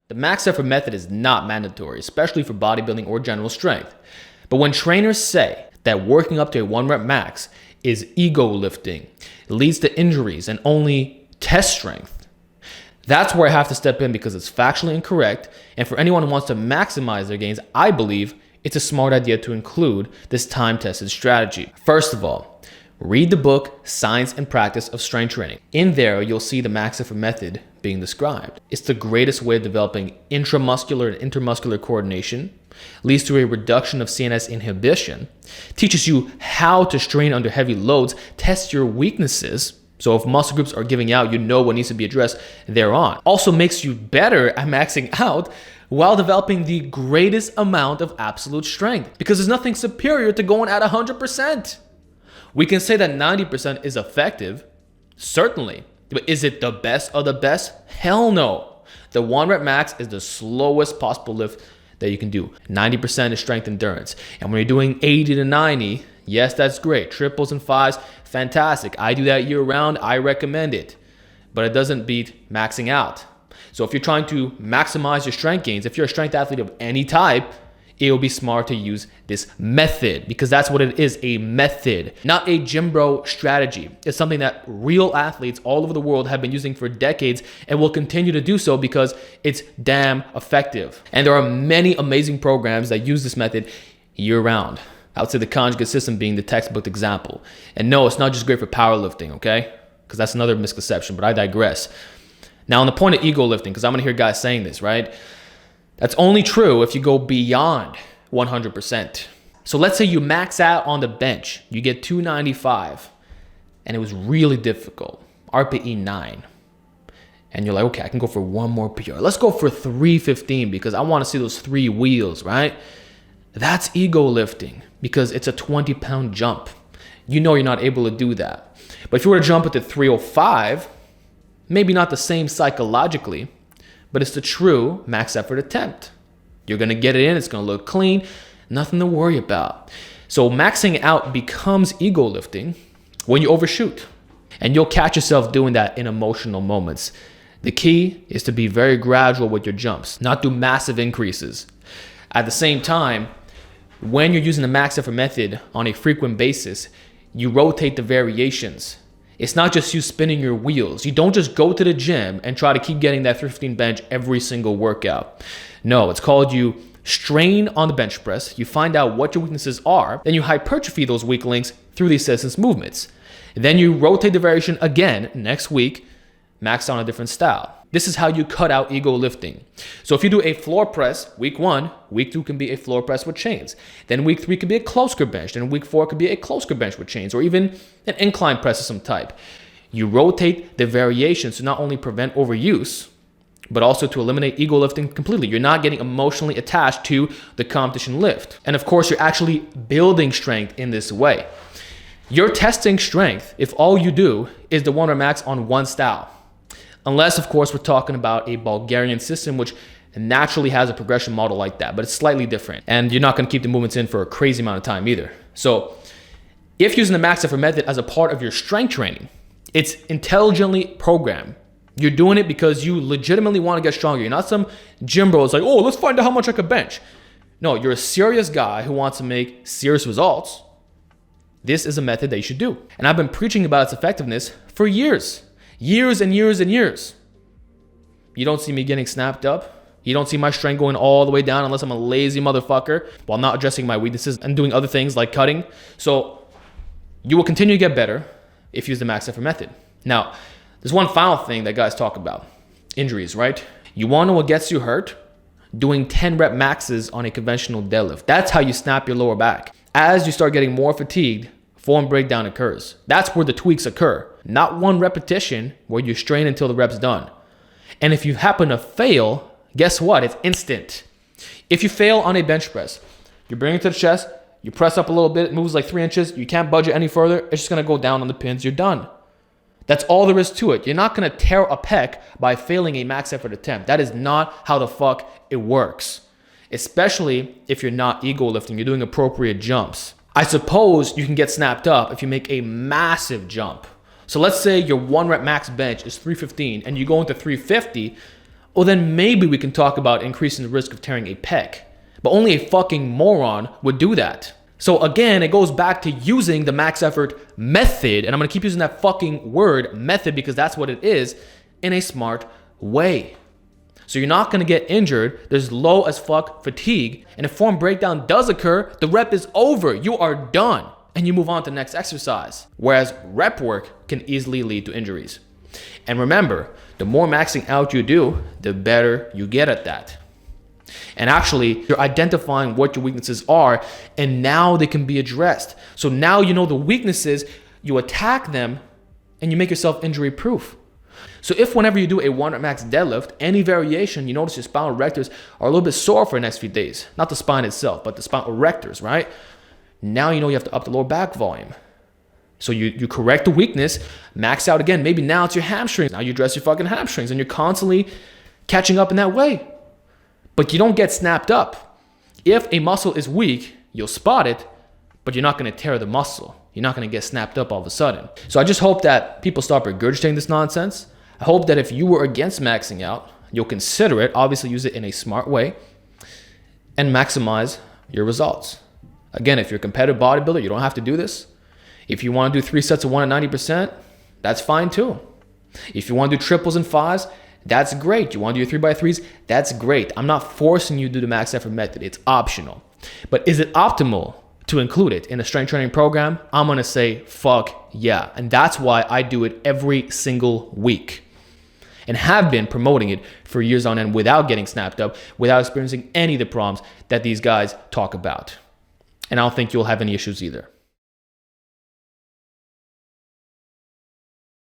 The max effort method is not mandatory, especially for bodybuilding or general strength. But when trainers say that working up to a 1 rep max is ego lifting, it leads to injuries and only test strength, that's where I have to step in because it's factually incorrect. And for anyone who wants to maximize their gains, I believe it's a smart idea to include this time-tested strategy. First of all, read the book Science and Practice of Strength Training. In there, you'll see the max effort method being described. It's the greatest way of developing intramuscular and intermuscular coordination, leads to a reduction of CNS inhibition, teaches you how to strain under heavy loads, tests your weaknesses. So if muscle groups are giving out, you know what needs to be addressed thereon. Also makes you better at maxing out while developing the greatest amount of absolute strength, because there's nothing superior to going at 100%. We can say that 90% is effective, certainly, but is it the best of the best? Hell no. The 1 rep max is the slowest possible lift that you can do. 90% is strength endurance. And when you're doing 80 to 90, yes, that's great. Triples and fives, fantastic. I do that year round. I recommend it, but it doesn't beat maxing out. So if you're trying to maximize your strength gains, if you're a strength athlete of any type, it will be smart to use this method, because that's what it is, a method, not a gym bro strategy. It's something that real athletes all over the world have been using for decades and will continue to do so because it's damn effective. And there are many amazing programs that use this method year round. I would say the conjugate system being the textbook example. And no, it's not just great for powerlifting, okay? Because that's another misconception, but I digress. Now on the point of ego lifting, because I'm gonna hear guys saying this, right? That's only true if you go beyond 100%. So let's say you max out on the bench, you get 295, and it was really difficult, RPE 9. And you're like, okay, I can go for one more PR. Let's go for 315 because I want to see those 3 wheels, right? That's ego lifting because it's a 20-pound jump. You know you're not able to do that. But if you were to jump at the 305, maybe not the same psychologically, but it's the true max effort attempt. You're gonna get it in, it's gonna look clean, nothing to worry about. So maxing out becomes ego lifting when you overshoot. And you'll catch yourself doing that in emotional moments. The key is to be very gradual with your jumps, not do massive increases. At the same time, when you're using the max effort method on a frequent basis, you rotate the variations. It's not just you spinning your wheels. You don't just go to the gym and try to keep getting that 315 bench every single workout. No, it's called you strain on the bench press. You find out what your weaknesses are. Then you hypertrophy those weak links through the assistance movements. Then you rotate the variation again next week, max on a different style. This is how you cut out ego lifting. So if you do a floor press, week 1, week 2 can be a floor press with chains. Then week 3 could be a close grip bench. Then week 4 could be a close grip bench with chains, or even an incline press of some type. You rotate the variations to not only prevent overuse, but also to eliminate ego lifting completely. You're not getting emotionally attached to the competition lift. And of course, you're actually building strength in this way. You're testing strength if all you do is the 1 rep max on one style. Unless, of course, we're talking about a Bulgarian system, which naturally has a progression model like that, but it's slightly different. And you're not going to keep the movements in for a crazy amount of time either. So if using the max effort method as a part of your strength training, it's intelligently programmed. You're doing it because you legitimately want to get stronger. You're not some gym bro. It's like, oh, let's find out how much I could bench. No, you're a serious guy who wants to make serious results. This is a method that you should do. And I've been preaching about its effectiveness for years. Years and years and years. You don't see me getting snapped up. You don't see my strength going all the way down unless I'm a lazy motherfucker while not addressing my weaknesses and doing other things like cutting. So you will continue to get better if you use the max effort method. Now, there's one final thing that guys talk about. Injuries, right? You want to know what gets you hurt? Doing 10 rep maxes on a conventional deadlift. That's how you snap your lower back. As you start getting more fatigued, form breakdown occurs. That's where the tweaks occur. Not one repetition where you strain until the rep's done. And if you happen to fail, guess what? It's instant. If you fail on a bench press, you bring it to the chest, you press up a little bit, it moves like 3 inches, you can't budge it any further, it's just gonna go down on the pins, you're done. That's all there is to it. You're not gonna tear a pec by failing a max effort attempt. That is not how the fuck it works. Especially if you're not ego lifting, you're doing appropriate jumps. I suppose you can get snapped up if you make a massive jump. So let's say your 1 rep max bench is 315 and you go into 350 well then maybe we can talk about increasing the risk of tearing a pec. But only a fucking moron would do that. So again, it goes back to using the max effort method, and I'm gonna keep using that fucking word method because that's what it is, in a smart way. So you're not gonna get injured, there's low as fuck fatigue, and if form breakdown does occur, the rep is over, you are done, and you move on to the next exercise. Whereas rep work can easily lead to injuries. And remember, the more maxing out you do, the better you get at that. And actually, you're identifying what your weaknesses are, and now they can be addressed. So now you know the weaknesses, you attack them, and you make yourself injury proof. So if whenever you do a 1 rep max deadlift, any variation, you notice your spinal erectors are a little bit sore for the next few days. Not the spine itself, but the spinal erectors, right? Now you know you have to up the lower back volume. So you correct the weakness, max out again. Maybe now it's your hamstrings. Now you address your fucking hamstrings, and you're constantly catching up in that way. But you don't get snapped up. If a muscle is weak, you'll spot it, but you're not gonna tear the muscle. You're not gonna get snapped up all of a sudden. So I just hope that people stop regurgitating this nonsense. I hope that if you were against maxing out, you'll consider it, obviously use it in a smart way, and maximize your results. Again, if you're a competitive bodybuilder, you don't have to do this. If you wanna do 3 sets of 1 at 90%, that's fine too. If you wanna do triples and 5s, that's great. You wanna do your 3x3s, that's great. I'm not forcing you to do the max effort method, it's optional. But is it optimal to include it in a strength training program? I'm gonna say fuck yeah. And that's why I do it every single week and have been promoting it for years on end without getting snapped up, without experiencing any of the problems that these guys talk about. And I don't think you'll have any issues either.